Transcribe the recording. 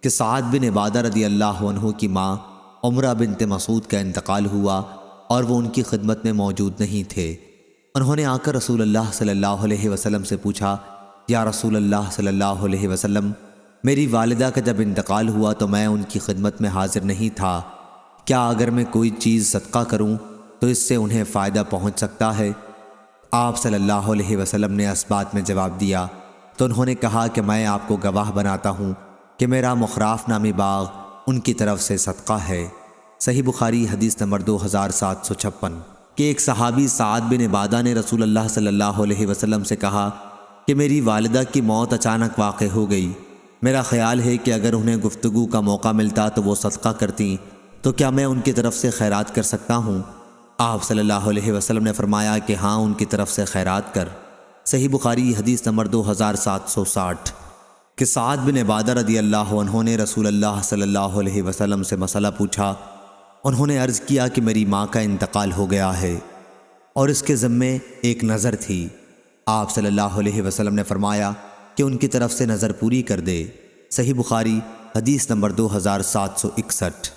کہ سعد بن عبادہ رضی اللہ عنہ کی ماں عمرہ بنت مسعود کا انتقال ہوا اور وہ ان کی خدمت میں موجود نہیں تھے۔ انہوں نے آ کر رسول اللہ صلی اللہ علیہ وسلم سے پوچھا، یا رسول اللہ صلی اللہ علیہ وسلم، میری والدہ کا جب انتقال ہوا تو میں ان کی خدمت میں حاضر نہیں تھا، کیا اگر میں کوئی چیز صدقہ کروں تو اس سے انہیں فائدہ پہنچ سکتا ہے؟ آپ صلی اللہ علیہ وسلم نے اس بات میں جواب دیا تو انہوں نے کہا کہ میں آپ کو گواہ بناتا ہوں کہ میرا مخراف نامی باغ ان کی طرف سے صدقہ ہے۔ صحیح بخاری حدیث نمبر 2756 کہ ایک صحابی سعد بن عبادہ نے رسول اللہ صلی اللہ علیہ وسلم سے کہا کہ میری والدہ کی موت اچانک واقع ہو گئی، میرا خیال ہے کہ اگر انہیں گفتگو کا موقع ملتا تو وہ صدقہ کرتیں، تو کیا میں ان کی طرف سے خیرات کر سکتا ہوں؟ آپ صلی اللہ علیہ وسلم نے فرمایا کہ ہاں، ان کی طرف سے خیرات کر۔ صحیح بخاری حدیث نمبر 2760 کہ سعد بن عبادہ رضی اللہ عنہ نے رسول اللہ صلی اللہ علیہ وسلم سے مسئلہ پوچھا۔ انہوں نے عرض کیا کہ میری ماں کا انتقال ہو گیا ہے اور اس کے ذمے ایک نظر تھی۔ آپ صلی اللہ علیہ وسلم نے فرمایا کہ ان کی طرف سے نظر پوری کر دے۔ صحیح بخاری حدیث نمبر 2761